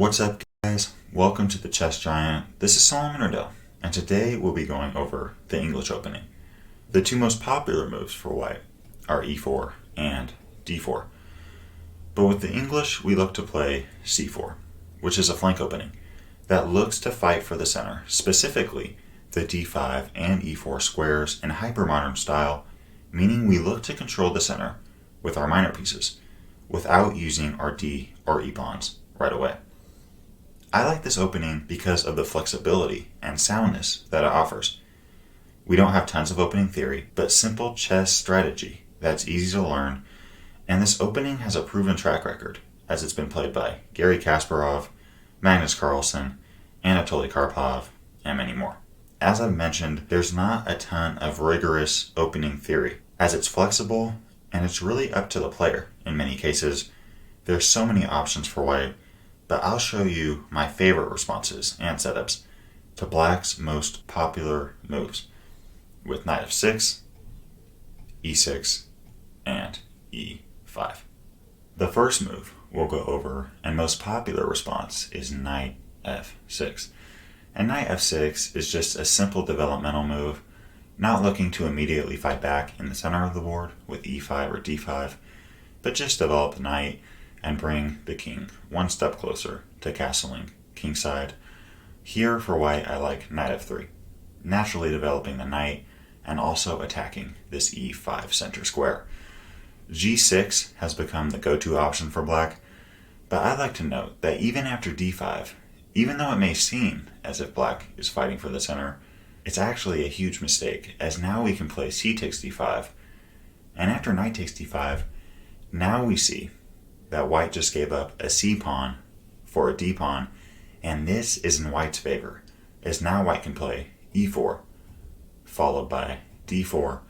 What's up, guys? Welcome to the Chess Giant. This is Solomon Riddell, and today we'll be going over the English opening. The two most popular moves for white are e4 and d4. But with the English, we look to play c4, which is a flank opening that looks to fight for the center, specifically the d5 and e4 squares in hypermodern style, meaning we look to control the center with our minor pieces without using our d or e pawns right away. I like this opening because of the flexibility and soundness that it offers. We don't have tons of opening theory, but simple chess strategy that's easy to learn, and this opening has a proven track record, as it's been played by Garry Kasparov, Magnus Carlsen, Anatoly Karpov, and many more. As I've mentioned, there's not a ton of rigorous opening theory, as it's flexible and it's really up to the player in many cases. There's so many options for white, but I'll show you my favorite responses and setups to black's most popular moves with knight f6, e6, and e5. The first move we'll go over and most popular response is knight f6. And knight f6 is just a simple developmental move, not looking to immediately fight back in the center of the board with e5 or d5, but just develop the knight and bring the king one step closer to castling kingside. Here for white, I like knight f3, naturally developing the knight and also attacking this e5 center square. g6 has become the go-to option for black, but I'd like to note that even after d5, even though it may seem as if black is fighting for the center, it's actually a huge mistake, as now we can play c takes d5, and after knight takes d5, now we see that white just gave up a c pawn for a d pawn, and this is in white's favor, as now white can play e4, followed by d4,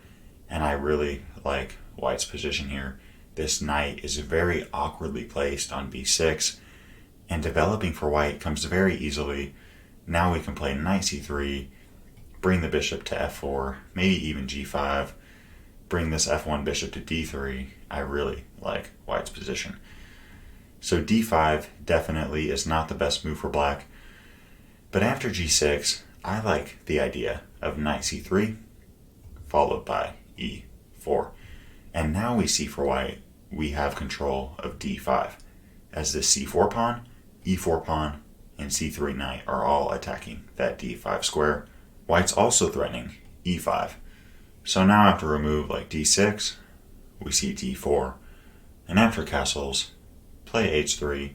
and I really like white's position here. This knight is very awkwardly placed on b6, and developing for white comes very easily. Now we can play knight c3, bring the bishop to f4, maybe even g5, bring this f1 bishop to d3. I really like white's position. So d5 definitely is not the best move for black, but after g6, I like the idea of knight c3, followed by e4. And now we see for white, we have control of d5, as this c4 pawn, e4 pawn, and c3 knight are all attacking that d5 square. White's also threatening e5. So now after a move like d6, we see d4, and after castles, play h3,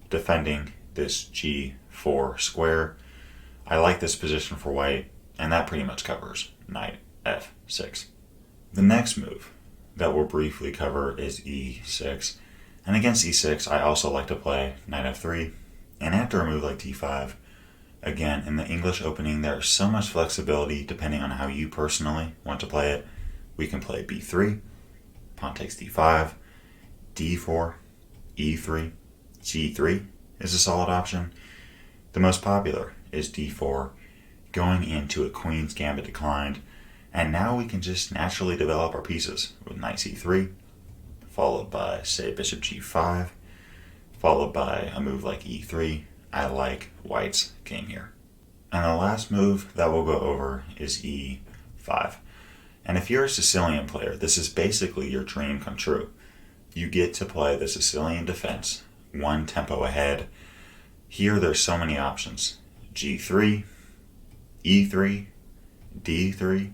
defending this g4 square. I like this position for white, and that pretty much covers knight f6. The next move that we'll briefly cover is e6, and against e6 I also like to play knight f3, and after a move like d5, again, in the English opening, there's so much flexibility depending on how you personally want to play it. We can play b3, pawn takes d5, d4, e3, g3 is a solid option. The most popular is d4, going into a queen's gambit declined, and now we can just naturally develop our pieces with knight c3, followed by, say, bishop g5, followed by a move like e3. I like white's game here. And the last move that we'll go over is e5. And if you're a Sicilian player, this is basically your dream come true. You get to play the Sicilian Defense one tempo ahead. Here there's so many options. g3, e3, d3,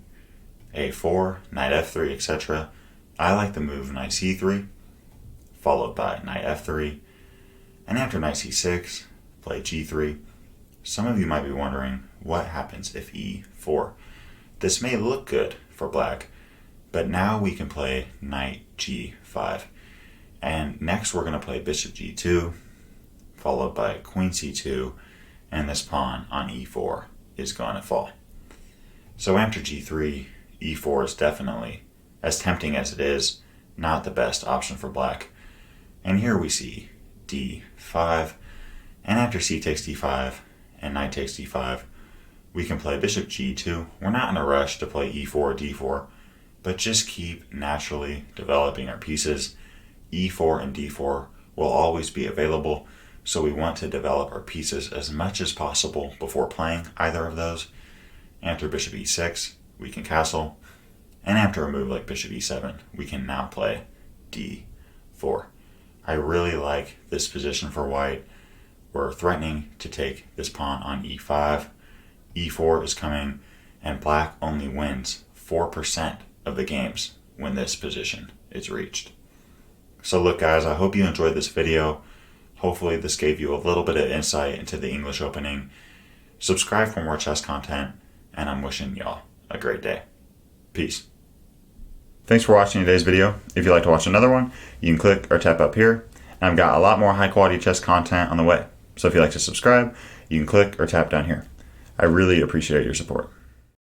a4, knight f3, etc. I like the move knight c3, followed by knight f3, and after knight c6, play g3. Some of you might be wondering what happens if e4. This may look good for black, but now we can play knight g5. And next we're going to play bishop g2, followed by queen c2, and this pawn on e4 is going to fall. So after g3, e4 is definitely, as tempting as it is, not the best option for black. And here we see d5, and after c takes d5 and knight takes d5, we can play bishop g2. We're not in a rush to play e4 or d4, but just keep naturally developing our pieces. e4 and d4 will always be available, so we want to develop our pieces as much as possible before playing either of those. After bishop e6, we can castle, and after a move like bishop e7, we can now play d4. I really like this position for white. We're threatening to take this pawn on e5. e4 is coming, and black only wins 4% of the games when this position is reached. So look guys, I hope you enjoyed this video. Hopefully this gave you a little bit of insight into the English opening. Subscribe for more chess content, and I'm wishing y'all a great day. Peace. Thanks for watching today's video. If you'd like to watch another one, you can click or tap up here. And I've got a lot more high quality chess content on the way. So if you'd like to subscribe, you can click or tap down here. I really appreciate your support.